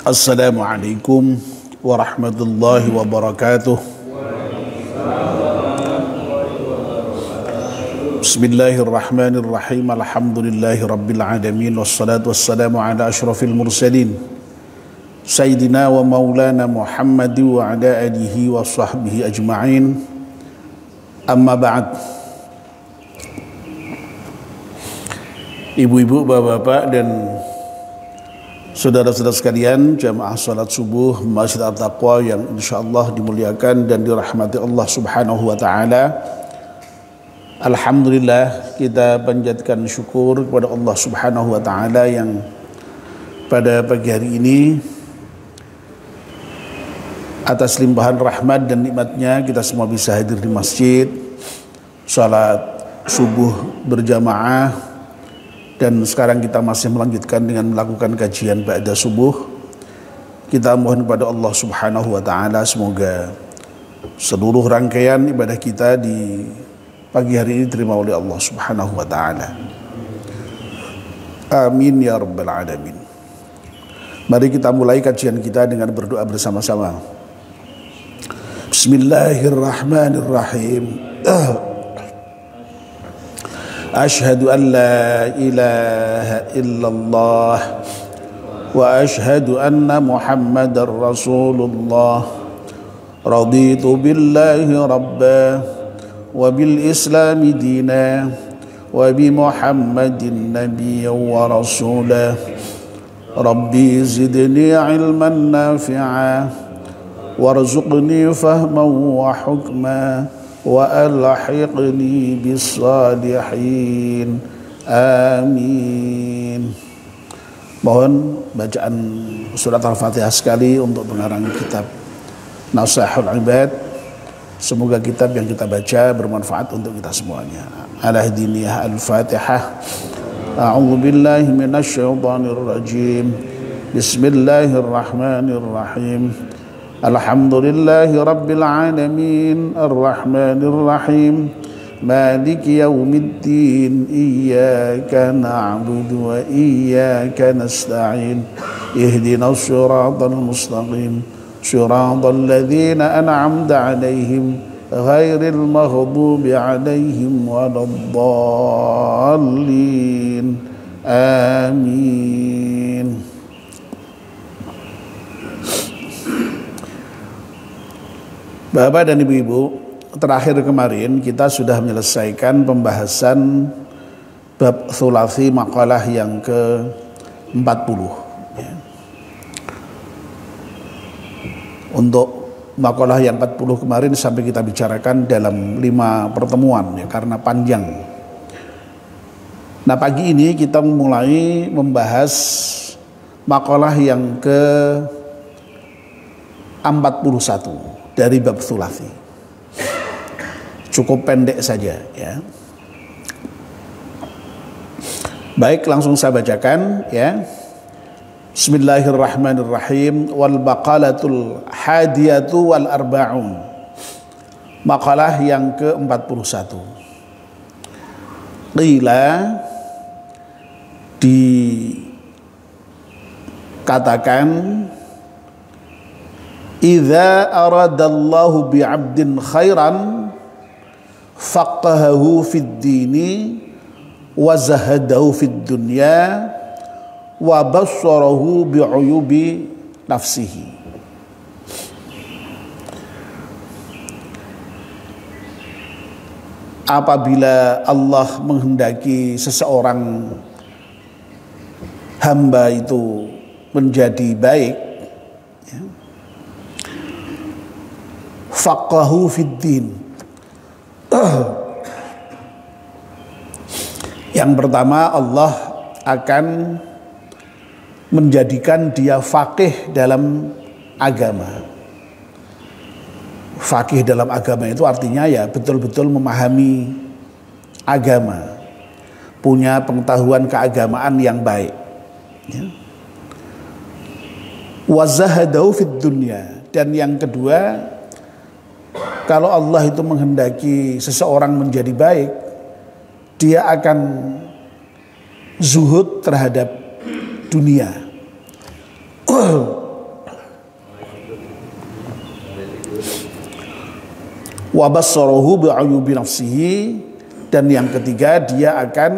Assalamualaikum warahmatullahi wabarakatuh. Bismillahirrahmanirrahim. Alhamdulillahi rabbil alamin. Wassalatu wassalamu ala ashrafil mursalin Sayyidina wa maulana Muhammad wa ala alihi wa sahbihi ajma'in. Amma ba'd. Ibu-ibu, bapak-bapak dan saudara-saudara sekalian, jamaah salat subuh Masjid At-Taqwa yang insyaallah dimuliakan dan dirahmati Allah Subhanahu wa taala. Alhamdulillah, kita panjatkan syukur kepada Allah Subhanahu wa taala yang pada pagi hari ini atas limpahan rahmat dan nikmatnya kita semua bisa hadir di masjid, salat subuh berjamaah. Dan sekarang kita masih melanjutkan dengan melakukan kajian ba'da subuh. Kita mohon kepada Allah Subhanahu wa taala semoga seluruh rangkaian ibadah kita di pagi hari ini diterima oleh Allah Subhanahu wa taala. Amin ya rabbal alamin. Mari kita mulai kajian kita dengan berdoa bersama-sama. Bismillahirrahmanirrahim. Ashhadu an la ilaha illallah wa ashhadu anna Muhammadar Rasulullah. Raditu billahi rabba wa bil islami dina wa bi Muhammadin nabiyyan wa rasula. Rabbi zidni ilman nafi'a warzuqni fahman wa hukma wa alhiqni bis salihin. Amin. Mohon bacaan surat Al-Fatihah sekali untuk pengarang kitab Nasahul Ibad. Semoga kitab yang kita baca bermanfaat untuk kita semuanya. Al-Hadiniyah Al-Fatihah. A'udzu billahi minasy syaithanir rajim. Bismillahirrahmanirrahim. Alhamdulillahi rabbil alamin. Ar-Rahmanir Rahim. Maliki yaumiddin. Iyyaka na'budu wa iyyaka nasta'in. Ihdinas siratal mustaqim. Siratal ladzina an'amta 'alaihim ghairil maghdubi 'alaihim waladdallin. Amin. Bapak dan ibu-ibu, terakhir kemarin kita sudah menyelesaikan pembahasan bab thulathi maqalah yang ke-40. Untuk maqalah yang 40 kemarin sampai kita bicarakan dalam 5 pertemuan ya, karena panjang. Nah, pagi ini kita mulai membahas maqalah yang ke-41 dari bab thulathi. Cukup pendek saja ya. Baik, langsung saya bacakan ya. Bismillahirrahmanirrahim. Wal baqalatul hadiyatu wal arba'un. Maqalah yang ke-41. Qila, dikatakan, idza aradallahu bi'abdin khairan faqahahu fid dini wa zahadahu fid dunya wa bassarahu bi'uyubi nafsihi. Apabila Allah menghendaki seseorang hamba itu menjadi baik, ya, faqahu fid din. Yang pertama, Allah akan menjadikan dia faqih dalam agama. Faqih dalam agama itu artinya ya betul-betul memahami agama, punya pengetahuan keagamaan yang baik. Ya. Wa zahadahu fid dunya. Dan yang kedua, kalau Allah itu menghendaki seseorang menjadi baik, dia akan zuhud terhadap dunia. wa bassarahu bi'uyubi nafsihi, dan yang ketiga dia akan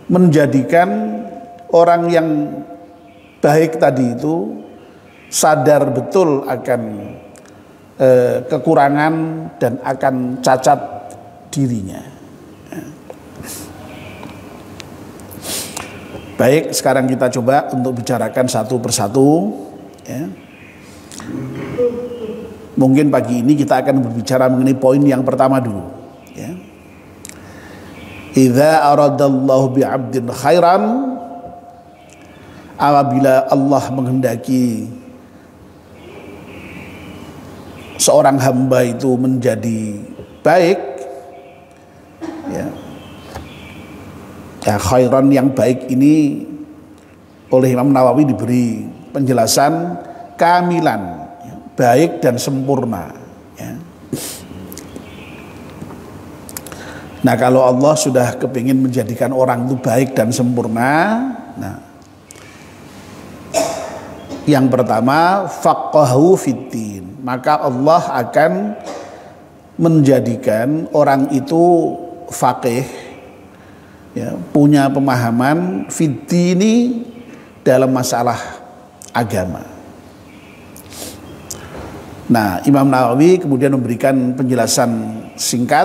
menjadikan orang yang baik tadi itu sadar betul akan kekurangan dan akan cacat dirinya. Baik, sekarang kita coba untuk bicarakan satu persatu, ya. Mungkin pagi ini kita akan berbicara mengenai poin yang pertama dulu, ya. Idza aradallahu bi'abdin khairan, apabila Allah menghendaki seorang hamba itu menjadi baik, ya. Ya, khairan yang baik ini oleh Imam Nawawi diberi penjelasan kamilan, ya, baik dan sempurna, ya. Nah, kalau Allah sudah kepingin menjadikan orang itu baik dan sempurna, nah, yang pertama faqahu fiddin, maka Allah akan menjadikan orang itu faqih, ya, punya pemahaman fiddini dalam masalah agama. Nah, Imam Nawawi kemudian memberikan penjelasan singkat,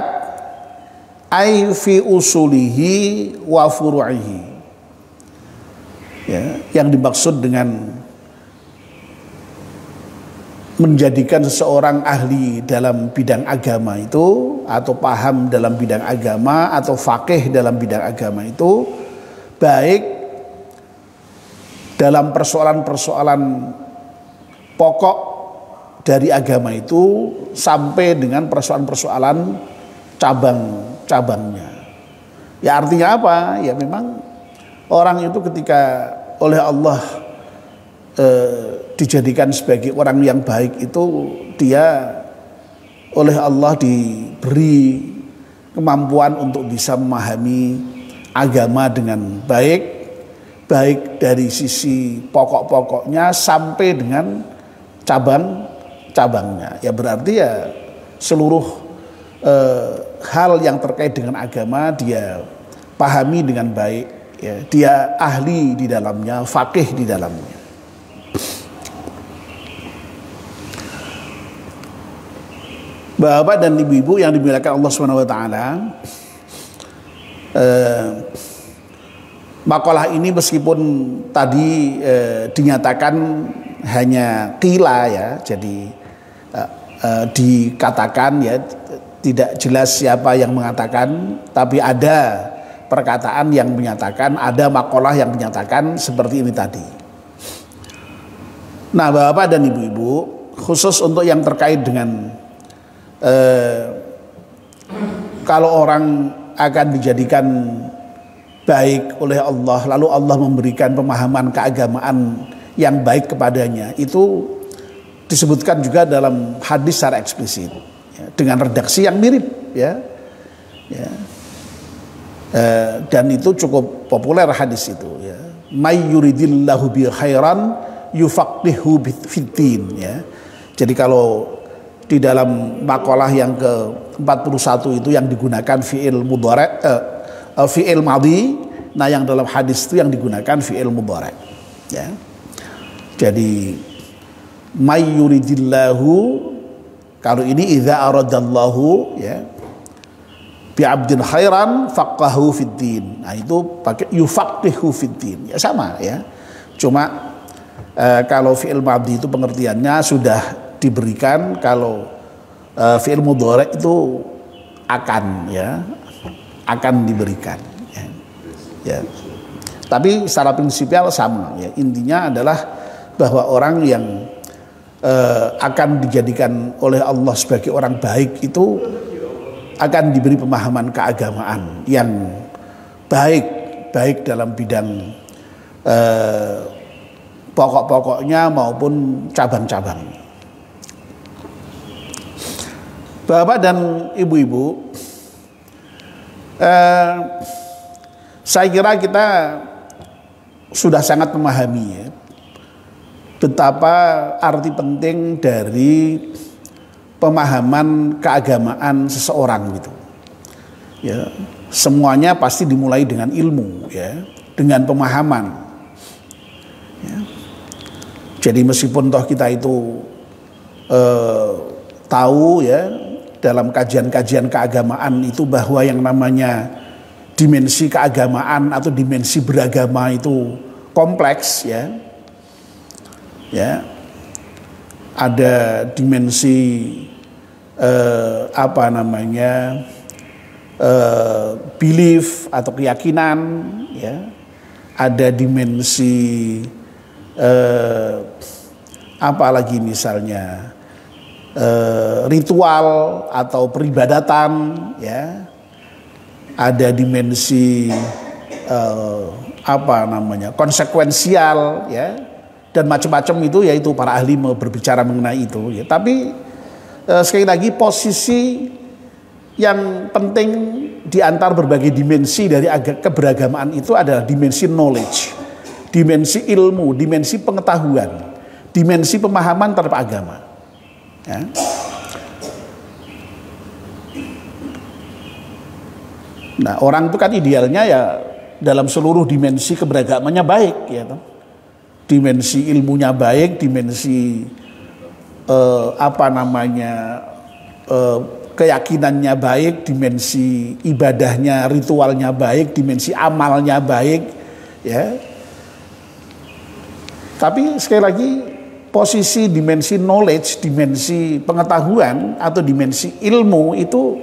ai fi usulihi wa furu'ihi, ya, yang dimaksud dengan menjadikan seseorang ahli dalam bidang agama itu, atau paham dalam bidang agama, atau faqih dalam bidang agama itu, baik dalam persoalan-persoalan pokok dari agama itu sampai dengan persoalan-persoalan cabang-cabangnya. Ya, artinya apa? Ya, memang orang itu ketika oleh Allah dijadikan sebagai orang yang baik itu, dia oleh Allah diberi kemampuan untuk bisa memahami agama dengan baik, baik dari sisi pokok-pokoknya sampai dengan cabang-cabangnya. Ya, berarti ya seluruh hal yang terkait dengan agama dia pahami dengan baik, ya, dia ahli di dalamnya, faqih di dalamnya. Bapak dan ibu-ibu yang dimuliakan Allah Subhanahu wa taala, makalah ini meskipun tadi dinyatakan hanya qila, ya, jadi dikatakan, ya, tidak jelas siapa yang mengatakan, tapi ada perkataan yang menyatakan, ada makalah yang menyatakan seperti ini tadi. Nah, Bapak dan ibu-ibu, khusus untuk yang terkait dengan kalau orang akan dijadikan baik oleh Allah, lalu Allah memberikan pemahaman keagamaan yang baik kepadanya, itu disebutkan juga dalam hadis secara eksplisit, ya, dengan redaksi yang mirip, ya, ya. Dan itu cukup populer hadis itu, ya. May yuridillahu bi khairan yufaqihu fiddin, ya. Jadi kalau di dalam makalah yang ke-41 itu yang digunakan fi'il mudhari', fi'il madhi, nah yang dalam hadis itu yang digunakan fi'il mudhari', ya. Jadi may yuridillahu, kalau ini idza aradallahu, ya, bi 'abdin khairan faqahu fiddin. Nah, itu pakai yufaqihu fiddin. Ya, sama, ya. Cuma kalau fi'il madhi itu pengertiannya sudah diberikan, kalau fi'il mudhari' itu akan, ya, akan diberikan, ya. Ya. Tapi secara prinsipal sama, ya. Intinya adalah bahwa orang yang akan dijadikan oleh Allah sebagai orang baik itu akan diberi pemahaman keagamaan yang baik, baik dalam bidang pokok-pokoknya maupun cabang-cabangnya. Bapak dan ibu-ibu, saya kira kita sudah sangat memahami, ya, betapa arti penting dari pemahaman keagamaan seseorang gitu. Ya, semuanya pasti dimulai dengan ilmu, ya, dengan pemahaman. Ya. Jadi meskipun toh kita itu tahu ya dalam kajian-kajian keagamaan itu bahwa yang namanya dimensi keagamaan atau dimensi beragama itu kompleks, ya. Ya, ada dimensi belief atau keyakinan, ya. Ada dimensi apalagi misalnya ritual atau peribadatan, ya. Ada dimensi konsekuensial, ya. Dan macam-macam itu, yaitu para ahli berbicara mengenai itu, ya. Tapi sekali lagi posisi yang penting di antara berbagai dimensi dari keberagamaan itu adalah dimensi knowledge, dimensi ilmu, dimensi pengetahuan, dimensi pemahaman terhadap agama, ya. Nah, orang itu kan idealnya ya dalam seluruh dimensi keberagamannya baik, ya toh. Dimensi ilmunya baik, dimensi keyakinannya baik, dimensi ibadahnya, ritualnya baik, dimensi amalnya baik, ya. Tapi sekali lagi posisi dimensi knowledge, dimensi pengetahuan atau dimensi ilmu itu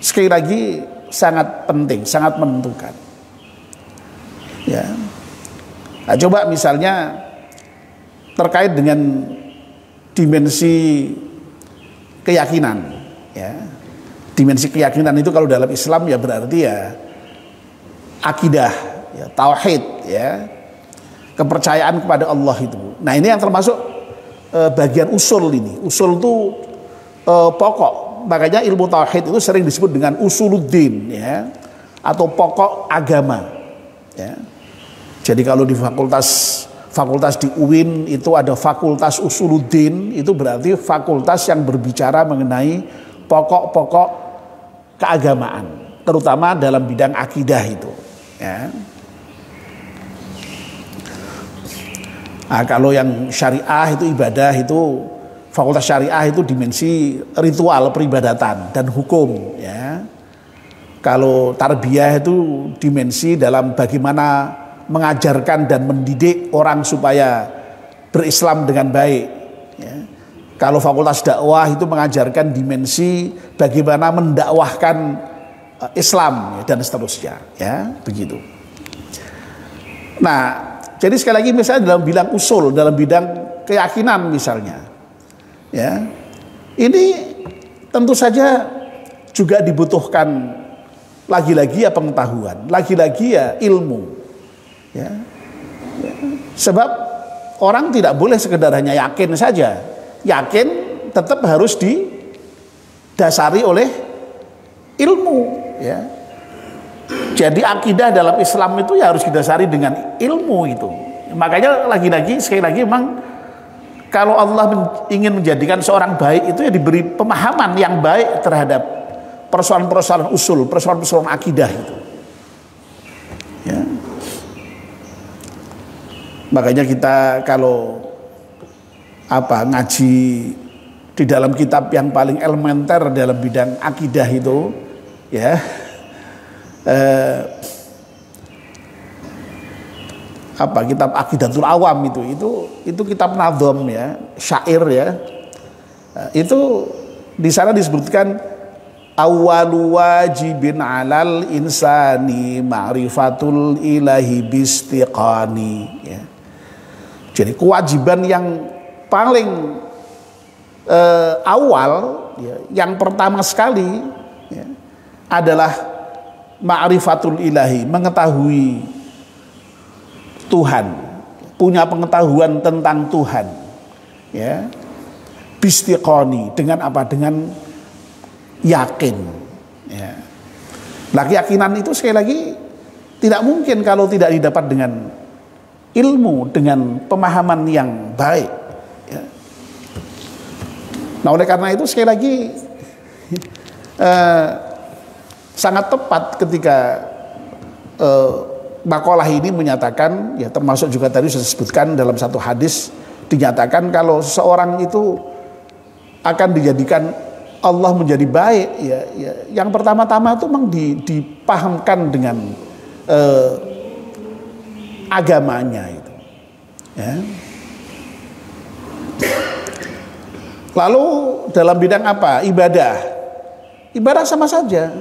sekali lagi sangat penting, sangat menentukan, ya. Nah, coba misalnya terkait dengan dimensi keyakinan, ya. Dimensi keyakinan itu kalau dalam Islam ya berarti ya akidah, ya, tauhid, ya, kepercayaan kepada Allah itu. Nah, ini yang termasuk bagian usul ini. Usul itu pokok. Makanya ilmu tauhid itu sering disebut dengan usuluddin, ya, atau pokok agama, ya. Jadi kalau di fakultas di UIN itu ada fakultas usuluddin, itu berarti fakultas yang berbicara mengenai pokok-pokok keagamaan, terutama dalam bidang akidah itu, ya. Nah, kalau yang syariah itu ibadah itu fakultas syariah itu dimensi ritual peribadatan dan hukum, ya. Kalau tarbiyah itu dimensi dalam bagaimana mengajarkan dan mendidik orang supaya berislam dengan baik, ya. Kalau fakultas dakwah itu mengajarkan dimensi bagaimana mendakwahkan Islam, ya, dan seterusnya, ya, begitu. Nah, jadi sekali lagi misalnya dalam bidang usul, dalam bidang keyakinan misalnya, ya, ini tentu saja juga dibutuhkan lagi-lagi ya pengetahuan, lagi-lagi ya ilmu. Ya. Sebab orang tidak boleh sekedar hanya yakin saja. Yakin tetap harus didasari oleh ilmu, ya. Jadi akidah dalam Islam itu ya harus didasari dengan ilmu itu. Makanya lagi-lagi sekali lagi memang kalau Allah ingin menjadikan seorang baik itu ya diberi pemahaman yang baik terhadap persoalan-persoalan usul, persoalan-persoalan akidah itu. Ya. Makanya kita kalau ngaji di dalam kitab yang paling elementer dalam bidang akidah itu, ya, kitab Aqidatul Awam itu kitab nadhom, ya, syair, ya. Itu di sana disebutkan awwalu wajibin 'alal insani ma'rifatul ilahi bistiqani, ya. Jadi kewajiban yang paling awal, ya, yang pertama sekali, ya, adalah ma'rifatul ilahi, mengetahui Tuhan, punya pengetahuan tentang Tuhan, ya. Bistiqani, dengan apa? Dengan yakin, ya. Nah, keyakinan itu sekali lagi tidak mungkin kalau tidak didapat dengan ilmu dengan pemahaman yang baik. Ya. Nah, oleh karena itu sekali lagi sangat tepat ketika makalah ini menyatakan, ya termasuk juga tadi sudah disebutkan dalam satu hadis, dinyatakan kalau seseorang itu akan dijadikan Allah menjadi baik, ya yang pertama-tama itu memang dipahamkan dengan agamanya itu. Ya. Lalu dalam bidang apa? Ibadah sama saja.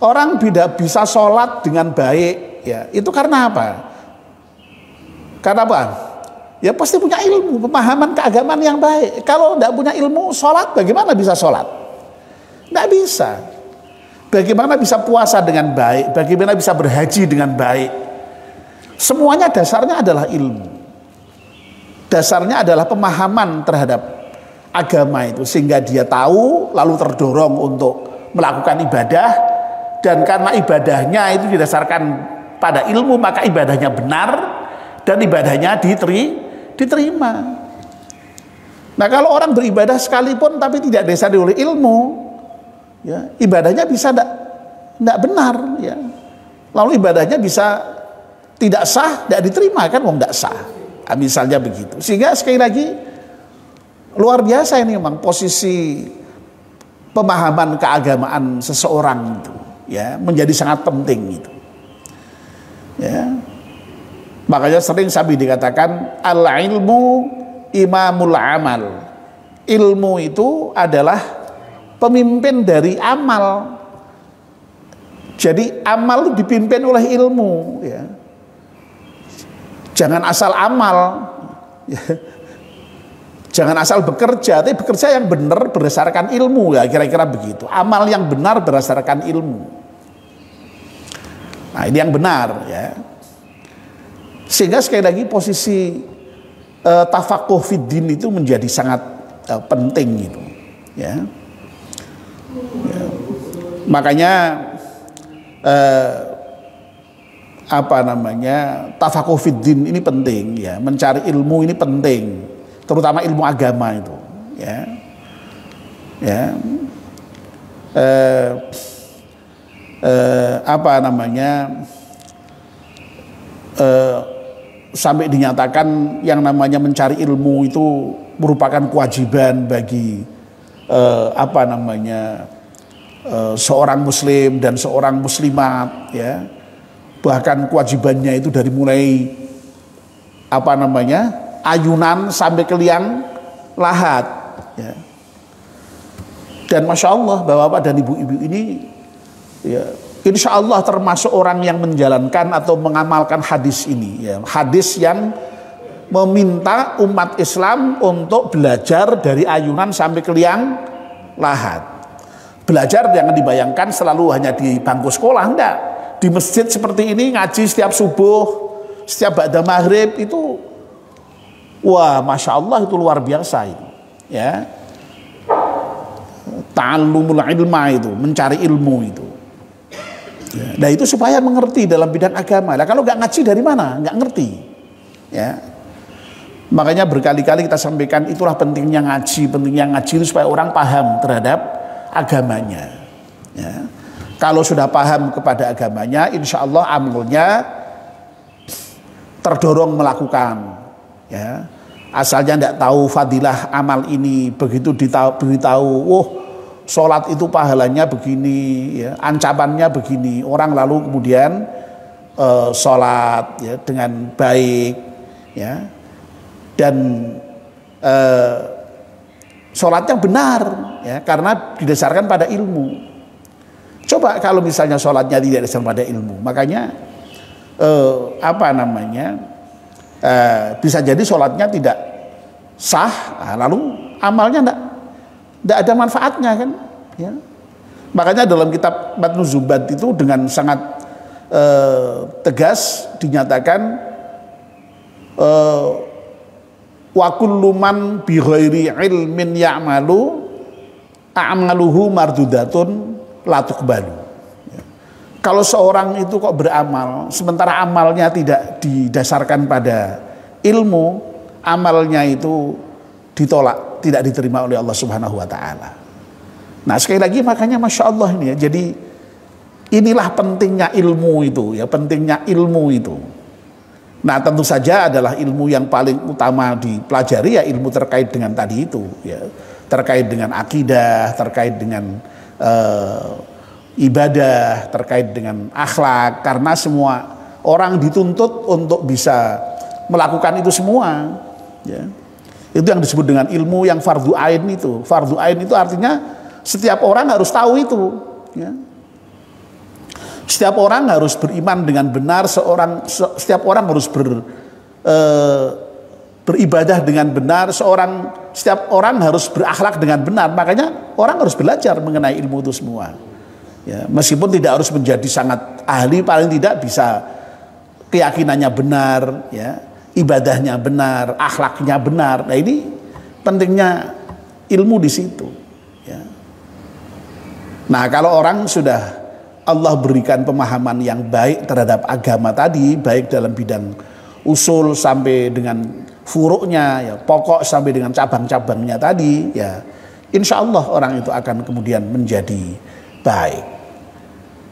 Orang tidak bisa sholat dengan baik, ya itu karena apa? Karena apa? Ya pasti punya ilmu, pemahaman keagamaan yang baik. Kalau tidak punya ilmu sholat, bagaimana bisa sholat? Tidak bisa. Bagaimana bisa puasa dengan baik? Bagaimana bisa berhaji dengan baik? Semuanya dasarnya adalah ilmu. Dasarnya adalah pemahaman terhadap agama itu, sehingga dia tahu lalu terdorong untuk melakukan ibadah, dan karena ibadahnya itu didasarkan pada ilmu, maka ibadahnya benar dan ibadahnya diterima. Nah, kalau orang beribadah sekalipun tapi tidak didasari oleh ilmu, ya ibadahnya bisa tidak benar, ya lalu ibadahnya bisa tidak sah, tidak diterima, kan wong tidak sah. Nah, misalnya begitu. Sehingga sekali lagi luar biasa ini memang posisi pemahaman keagamaan seseorang itu, ya menjadi sangat penting itu. Ya. Makanya sering Sabi dikatakan al-ilmu imamul amal. Ilmu itu adalah pemimpin dari amal. Jadi amal dipimpin oleh ilmu, ya. Jangan asal amal, ya. Jangan asal bekerja, tapi bekerja yang benar berdasarkan ilmu, ya kira-kira begitu. Amal yang benar berdasarkan ilmu. Nah, ini yang benar, ya. Sehingga sekali lagi posisi tafakuh fiddin itu menjadi sangat penting gitu, ya. Ya. Makanya tafakuh fiddin ini penting, ya. Mencari ilmu ini penting, terutama ilmu agama itu, ya. Ya. Sampai dinyatakan yang namanya mencari ilmu itu merupakan kewajiban bagi seorang muslim dan seorang muslimat, ya. Bahkan kewajibannya itu dari mulai ayunan sampai ke liang lahat, ya. Dan masya Allah bapak-bapak dan ibu-ibu ini, ya insya Allah termasuk orang yang menjalankan atau mengamalkan hadis ini, ya. Hadis yang meminta umat Islam untuk belajar dari ayunan sampai ke liang lahat. Belajar jangan dibayangkan selalu hanya di bangku sekolah, enggak. Di masjid seperti ini ngaji setiap subuh, setiap ba'da maghrib itu, wah masya Allah itu luar biasa itu, ya. Ta'allumul ilma itu, mencari ilmu itu. Ya. Nah itu supaya mengerti dalam bidang agama. Nah kalau nggak ngaji dari mana? Nggak ngerti, ya. Makanya berkali-kali kita sampaikan itulah pentingnya ngaji itu supaya orang paham terhadap agamanya, ya. Kalau sudah paham kepada agamanya, insya Allah amalnya terdorong melakukan, ya. Asalnya tidak tahu fadilah amal ini, begitu diberitahu, sholat itu pahalanya begini, ya, ancamannya begini, orang lalu kemudian sholat, ya, dengan baik, ya, dan sholatnya benar, ya, karena didasarkan pada ilmu. Coba kalau misalnya sholatnya tidak didasarkan pada ilmu, makanya bisa jadi sholatnya tidak sah, lalu amalnya tidak ada manfaatnya, kan, ya. Makanya dalam kitab Matnu Zubat itu dengan sangat tegas dinyatakan wa kullu man bi ghairi ilmin ya'malu a'maluhu mardudatun la tuqbalu. Kalau seorang itu kok beramal, sementara amalnya tidak didasarkan pada ilmu, amalnya itu ditolak, tidak diterima oleh Allah Subhanahu wa taala. Nah, sekali lagi makanya Masya Allah ini ya. Jadi inilah pentingnya ilmu itu ya, pentingnya ilmu itu. Nah, tentu saja adalah ilmu yang paling utama dipelajari ya ilmu terkait dengan tadi itu ya. Terkait dengan akidah, terkait dengan ibadah, terkait dengan akhlak, karena semua orang dituntut untuk bisa melakukan itu semua ya. Itu yang disebut dengan ilmu yang fardu ain itu. Fardu ain itu artinya setiap orang harus tahu itu ya. Setiap orang harus beriman dengan benar, setiap orang harus beribadah dengan benar, setiap orang harus berakhlak dengan benar. Makanya orang harus belajar mengenai ilmu itu semua. Ya, meskipun tidak harus menjadi sangat ahli, paling tidak bisa keyakinannya benar, ya, ibadahnya benar, akhlaknya benar. Nah, ini pentingnya ilmu di situ. Ya. Nah, kalau orang sudah Allah berikan pemahaman yang baik terhadap agama tadi, baik dalam bidang usul sampai dengan furuknya, ya, pokok sampai dengan cabang-cabangnya tadi, ya, insya Allah orang itu akan kemudian menjadi baik.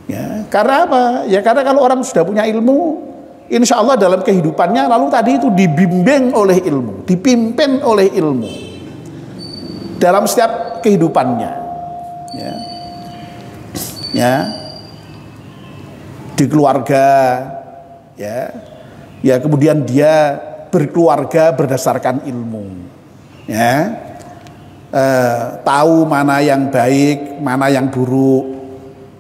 Ya, karena apa? Ya karena kalau orang sudah punya ilmu, insya Allah dalam kehidupannya lalu tadi itu dibimbing oleh ilmu, dipimpin oleh ilmu dalam setiap kehidupannya. Ya, ya, di keluarga, ya, ya kemudian dia berkeluarga berdasarkan ilmu, ya, tahu mana yang baik, mana yang buruk.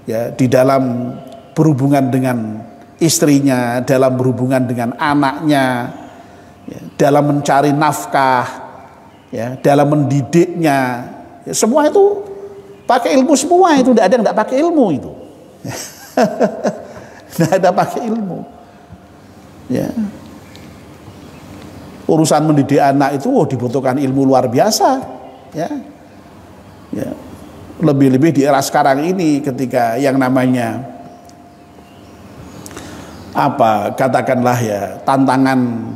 Ya, di dalam berhubungan dengan istrinya, dalam berhubungan dengan anaknya, ya, dalam mencari nafkah, ya, dalam mendidiknya, ya, semua itu pakai ilmu semua itu, tidak ada yang tidak pakai ilmu itu, tidak ada pakai ilmu, ya. Urusan mendidik anak itu dibutuhkan ilmu luar biasa, ya, ya. Lebih-lebih di era sekarang ini ketika yang namanya apa katakanlah ya tantangan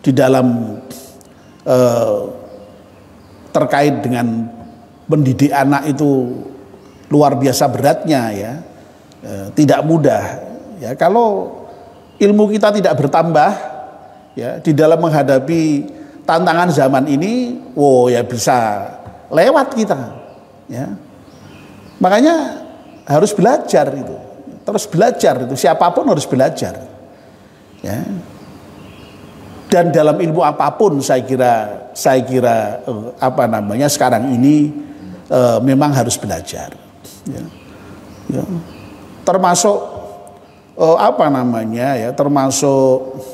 di dalam terkait dengan mendidik anak itu luar biasa beratnya ya, tidak mudah ya. Kalau ilmu kita tidak bertambah ya di dalam menghadapi tantangan zaman ini, ya bisa lewat kita. Ya, makanya harus belajar itu, terus belajar itu, siapapun harus belajar. Ya, dan dalam ilmu apapun saya kira apa namanya sekarang ini memang harus belajar. Ya, ya. Termasuk apa namanya ya, termasuk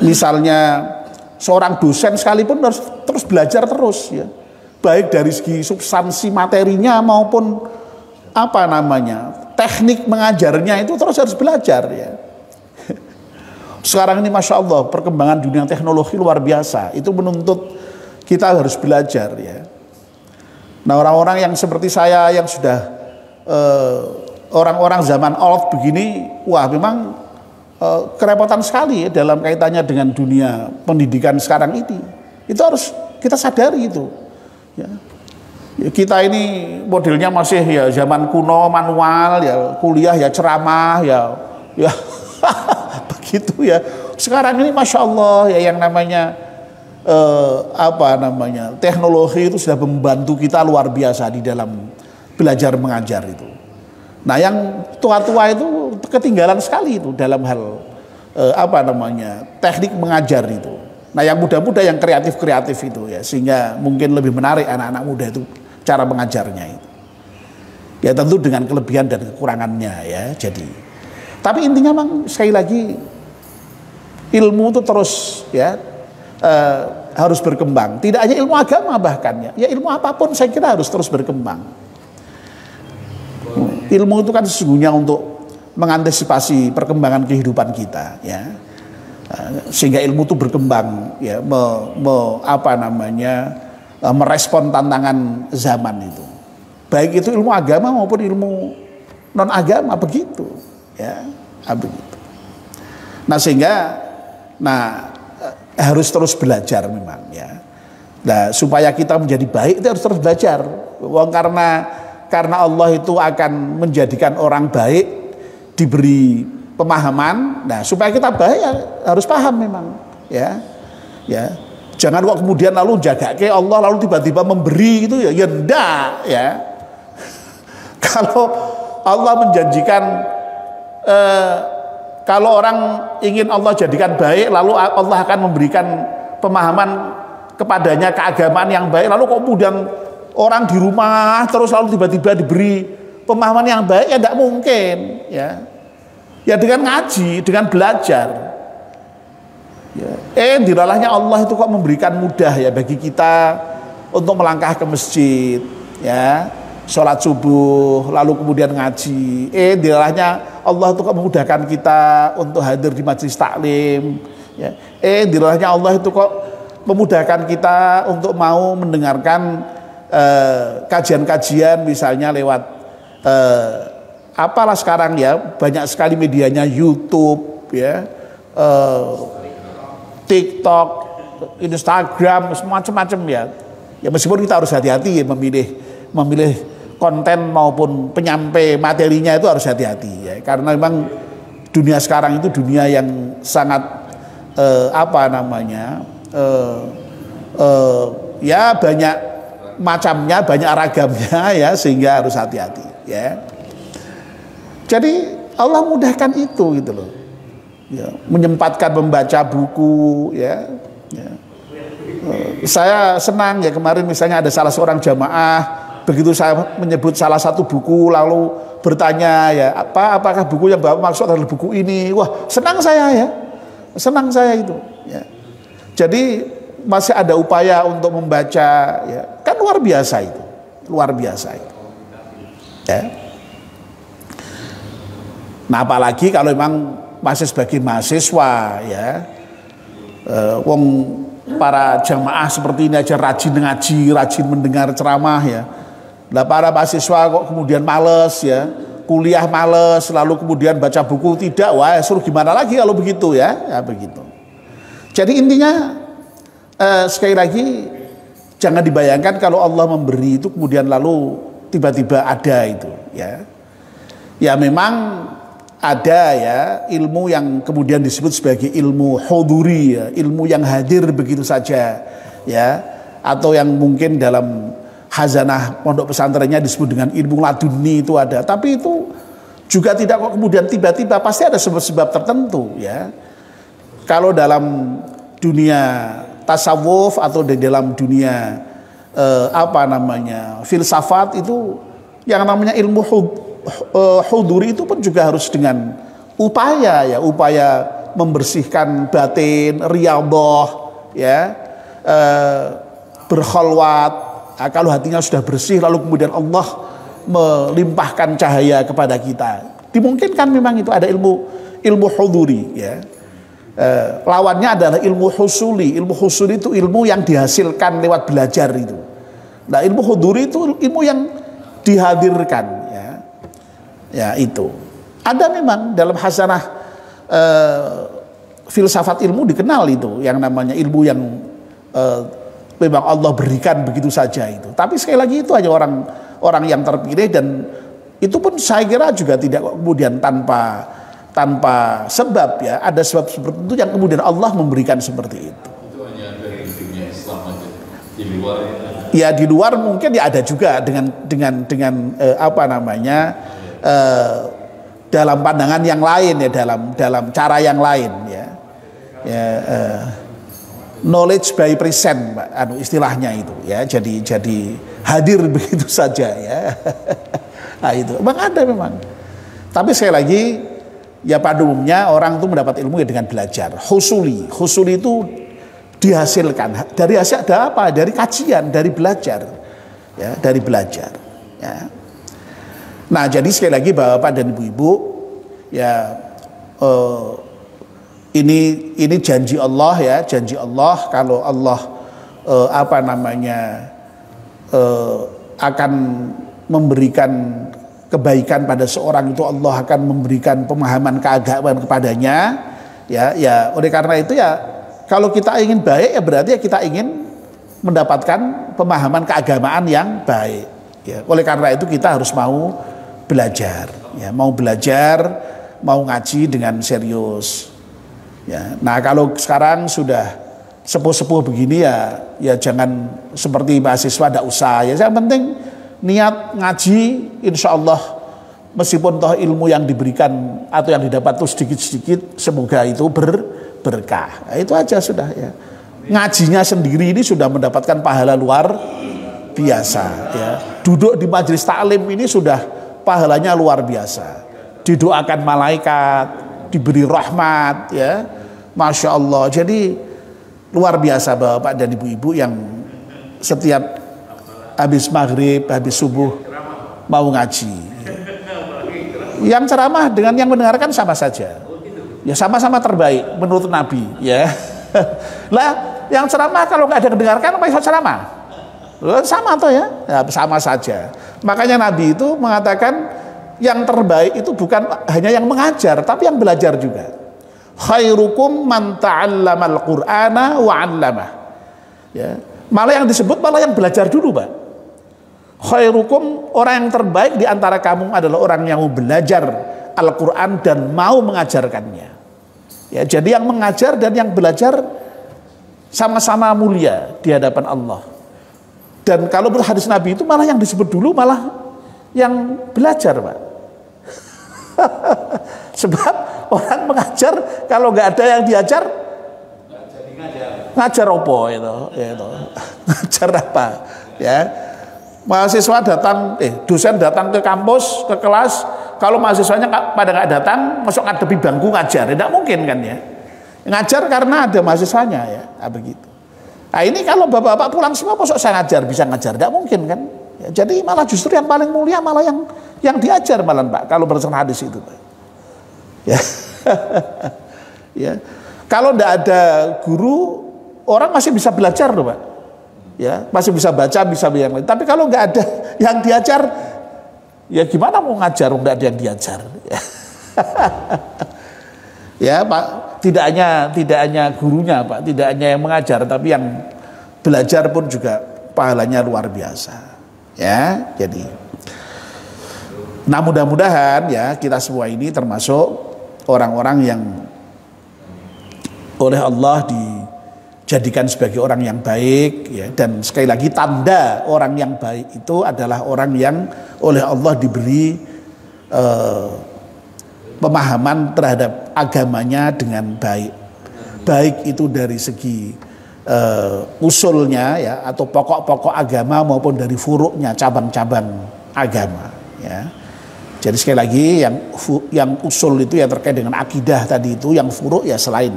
misalnya seorang dosen sekalipun harus terus belajar terus ya, baik dari segi substansi materinya maupun apa namanya teknik mengajarnya itu terus harus belajar ya. Sekarang ini Masya Allah perkembangan dunia teknologi luar biasa, itu menuntut kita harus belajar ya. Nah, orang-orang yang seperti saya yang sudah orang-orang zaman old begini, wah memang kerepotan sekali ya dalam kaitannya dengan dunia pendidikan sekarang ini. Itu harus kita sadari itu. Ya. Ya, kita ini modelnya masih ya zaman kuno, manual ya, kuliah ya ceramah ya, ya begitu ya. Sekarang ini Masya Allah ya yang namanya apa namanya teknologi itu sudah membantu kita luar biasa di dalam belajar mengajar itu. Nah, yang tua-tua itu ketinggalan sekali itu dalam hal apa namanya teknik mengajar itu. Nah, yang muda-muda yang kreatif-kreatif itu ya, sehingga mungkin lebih menarik anak-anak muda itu cara mengajarnya itu. Ya tentu dengan kelebihan dan kekurangannya ya. Jadi, tapi intinya memang sekali lagi ilmu itu terus ya harus berkembang. Tidak hanya ilmu agama bahkan ya ilmu apapun saya kira harus terus berkembang. Ilmu itu kan sesungguhnya untuk mengantisipasi perkembangan kehidupan kita ya, sehingga ilmu itu berkembang ya, apa namanya merespon tantangan zaman itu. Baik itu ilmu agama maupun ilmu non agama begitu, ya, begitu. Nah sehingga, harus terus belajar memang, ya. Nah supaya kita menjadi baik itu harus terus belajar. Karena Allah itu akan menjadikan orang baik diberi pemahaman. Nah supaya kita baik ya, harus paham memang, ya. Jangan kok kemudian lalu jaga ke Allah lalu tiba-tiba memberi itu ya enggak, ya. Kalau Allah menjanjikan kalau orang ingin Allah jadikan baik lalu Allah akan memberikan pemahaman kepadanya keagamaan yang baik, lalu kok kemudian orang di rumah terus lalu tiba-tiba diberi pemahaman yang baik, ya tidak mungkin, ya dengan ngaji, dengan belajar, ya. Dilalahnya Allah itu kok memberikan mudah ya bagi kita untuk melangkah ke masjid, ya, sholat subuh lalu kemudian ngaji. Dilalahnya Allah itu kok memudahkan kita untuk hadir di majelis taklim, ya. Dilalahnya Allah itu kok memudahkan kita untuk mau mendengarkan kajian-kajian misalnya lewat apalah sekarang ya, banyak sekali medianya, YouTube, ya, TikTok, Instagram, macam-macam, ya. Ya meskipun kita harus hati-hati ya, memilih konten maupun penyampai materinya itu harus hati-hati, ya, karena memang dunia sekarang itu dunia yang sangat ya banyak macamnya, banyak ragamnya, ya, sehingga harus hati-hati, ya. Jadi Allah mudahkan itu gitu loh, ya, menyempatkan membaca buku, ya. Saya senang ya kemarin misalnya ada salah seorang jamaah, begitu saya menyebut salah satu buku lalu bertanya, ya, apakah buku yang Bapak maksud adalah buku ini, wah senang saya, ya, senang saya itu, ya. Jadi masih ada upaya untuk membaca, ya, kan luar biasa itu, ya. Nah apalagi kalau memang masih sebagai mahasiswa, ya, para jamaah seperti ini aja rajin ngaji, rajin mendengar ceramah, ya. Nah para mahasiswa kok kemudian males, ya, kuliah males, lalu kemudian baca buku tidak, wah suruh gimana lagi kalau begitu, ya, begitu. Jadi intinya sekali lagi jangan dibayangkan kalau Allah memberi itu kemudian lalu tiba-tiba ada itu, ya. Ya memang ada, ya, ilmu yang kemudian disebut sebagai ilmu huduri, ya, ilmu yang hadir begitu saja, ya, atau yang mungkin dalam hazanah pondok pesantrennya disebut dengan ilmu laduni itu ada, tapi itu juga tidak kok kemudian tiba-tiba, pasti ada sebab-sebab tertentu, ya. Kalau dalam dunia tasawuf atau di dalam dunia filsafat itu yang namanya ilmu huduri itu pun juga harus dengan upaya, ya, upaya membersihkan batin, riyadhah, ya, berkholwat. Nah, kalau hatinya sudah bersih lalu kemudian Allah melimpahkan cahaya kepada kita, dimungkinkan memang itu ada ilmu huduri, ya. Lawannya adalah ilmu husuli. Ilmu husuli itu ilmu yang dihasilkan lewat belajar itu. Nah ilmu huduri itu ilmu yang dihadirkan, ya itu. Ada memang dalam hasanah filsafat ilmu dikenal itu yang namanya ilmu yang memang Allah berikan begitu saja itu. Tapi sekali lagi itu hanya orang yang terpilih, dan itu pun saya kira juga tidak kemudian tanpa sebab, ya, ada sebab seperti itu yang kemudian Allah memberikan seperti itu. Itu hanya dari dunia Islam aja. Di luar ya, di luar mungkin ya ada juga dengan dalam pandangan yang lain, ya, dalam cara yang lain, ya. Knowledge by present, istilahnya itu, ya. Jadi hadir begitu saja, ya. Nah itu memang ada memang. Tapi sekali lagi, ya, pada umumnya orang itu mendapat ilmu ya dengan belajar. Husuli itu dihasilkan dari hasil ada apa? Dari kajian, dari belajar, ya, dari belajar, ya. Nah jadi sekali lagi Bapak dan Ibu-ibu, ya, ini janji Allah, ya, janji Allah kalau Allah apa namanya akan memberikan kebaikan pada seorang itu, Allah akan memberikan pemahaman keagamaan kepadanya. Ya oleh karena itu ya kalau kita ingin baik ya berarti ya kita ingin mendapatkan pemahaman keagamaan yang baik. Ya, oleh karena itu kita harus mau belajar, ya, mau belajar, mau ngaji dengan serius. Ya, nah kalau sekarang sudah sepuh-sepuh begini ya jangan seperti mahasiswa tidak usah. Ya, yang penting niat ngaji, insya Allah meskipun toh ilmu yang diberikan atau yang didapat itu sedikit-sedikit, semoga itu berkah. Nah, itu aja sudah ya. Ngajinya sendiri ini sudah mendapatkan pahala luar biasa. Ya. Duduk di majelis taklim ini sudah pahalanya luar biasa. Didoakan malaikat, diberi rahmat, ya, masya Allah. Jadi luar biasa bapak dan ibu-ibu yang setiap habis maghrib, habis subuh mau ngaji. Yang ceramah dengan yang mendengarkan sama saja. Ya sama-sama terbaik menurut Nabi. Ya, lah yang ceramah kalau nggak ada yang mendengarkan apa bisa ceramah? Sama tuh ya, sama saja. Makanya Nabi itu mengatakan yang terbaik itu bukan hanya yang mengajar, tapi yang belajar juga. Khairukum man ta'allamal Qur'ana wa 'allamah. Ya, malah yang disebut malah yang belajar dulu, Pak. Khairukum, orang yang terbaik di antara kamu adalah orang yang mau belajar Al-Quran dan mau mengajarkannya. Ya, jadi yang mengajar dan yang belajar sama-sama mulia di hadapan Allah. Dan kalau berhadis Nabi itu malah yang disebut dulu malah yang belajar, Pak. Sebab orang mengajar kalau nggak ada yang diajar, ngajar apa itu? Ngajar apa? Ya. Mahasiswa datang, dosen datang ke kampus, ke kelas, kalau mahasiswanya pada nggak datang, masuk ngadepi bangku ngajar, tidak mungkin kan ya. Ngajar karena ada mahasiswanya ya, begitu. Nah ini kalau bapak-bapak pulang semua, masuk saya ngajar, bisa ngajar, tidak mungkin kan. Ya, jadi malah justru yang paling mulia malah yang diajar malah Pak, kalau berdasarkan hadis itu Pak. Ya, ya. Kalau tidak ada guru, orang masih bisa belajar loh Pak. Ya, masih bisa baca, bisa yang lain. Tapi kalau nggak ada yang diajar, ya gimana mau ngajar? Nggak ada yang diajar. Ya Pak, tidak hanya gurunya Pak, tidak hanya yang mengajar, tapi yang belajar pun juga pahalanya luar biasa. Ya, jadi. Nah mudah-mudahan ya kita semua ini termasuk orang-orang yang oleh Allah dijadikan sebagai orang yang baik, ya, dan sekali lagi tanda orang yang baik itu adalah orang yang oleh Allah diberi pemahaman terhadap agamanya dengan baik. Baik itu dari segi usulnya ya atau pokok-pokok agama maupun dari furuknya, cabang-cabang agama, ya. Jadi sekali lagi yang usul itu ya terkait dengan akidah tadi itu, yang furuk ya selain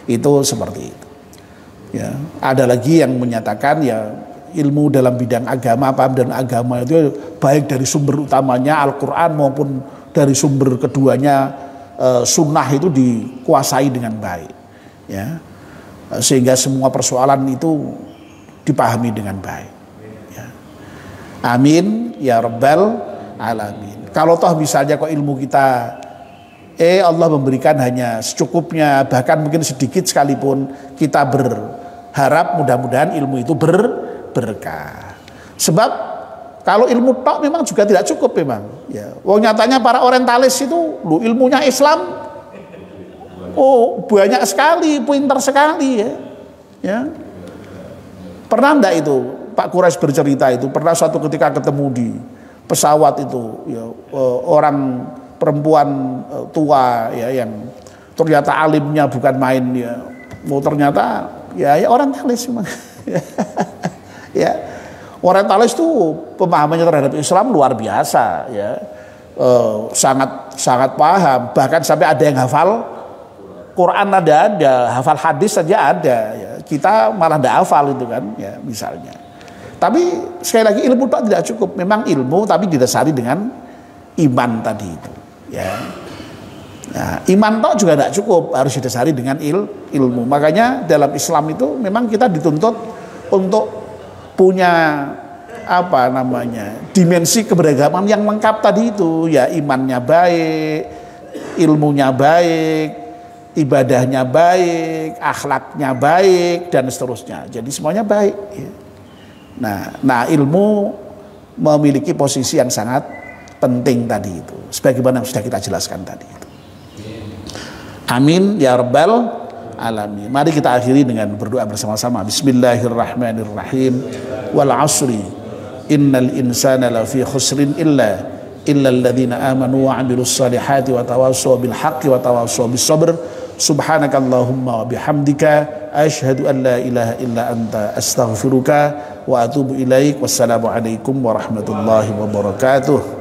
itu seperti itu. Ya, ada lagi yang menyatakan ya ilmu dalam bidang agama, paham dan agama itu baik dari sumber utamanya Al-Quran maupun dari sumber keduanya sunnah itu dikuasai dengan baik. Ya, sehingga semua persoalan itu dipahami dengan baik. Ya. Amin ya rabbal alamin. Kalau toh misalnya kok ilmu kita Allah memberikan hanya secukupnya, bahkan mungkin sedikit sekalipun, kita berharap mudah-mudahan ilmu itu berkah. Sebab kalau ilmu tok memang juga tidak cukup memang. Ya, nyatanya para orientalis itu ilmunya Islam, banyak sekali, pintar sekali ya. Ya. Pernah enggak itu Pak Quraisy bercerita itu pernah suatu ketika ketemu di pesawat itu ya, orang perempuan tua ya yang ternyata alimnya bukan main ya, ternyata ya orientalis memang. Ya, orientalis itu pemahamannya terhadap Islam luar biasa ya, sangat paham, bahkan sampai ada yang hafal Quran, ada hafal hadis saja ada ya. Kita malah tidak hafal itu kan ya misalnya. Tapi sekali lagi ilmu itu tidak cukup, memang ilmu tapi didasari dengan iman tadi itu. Ya, Nah, iman tok juga tidak cukup, harus didasari dengan ilmu. Makanya dalam Islam itu memang kita dituntut untuk punya dimensi keberagaman yang lengkap tadi itu, ya imannya baik, ilmunya baik, ibadahnya baik, akhlaknya baik, dan seterusnya. Jadi semuanya baik. Nah, ilmu memiliki posisi yang sangat penting tadi itu, sebagaimana yang sudah kita jelaskan tadi itu. Amin ya rabbal alamin. Mari kita akhiri dengan berdoa bersama-sama. Bismillahirrahmanirrahim. Wal asri innal insana lafi khusrin illa alladhina amanu wa 'amilus salihati wa tawassaw bil haqqi wa tawassaw bis sabr. Subhanakallahumma wa bihamdika asyhadu an la ilaha illa anta astaghfiruka wa atubu ilaik. Wassalamu alaikum warahmatullahi wabarakatuh.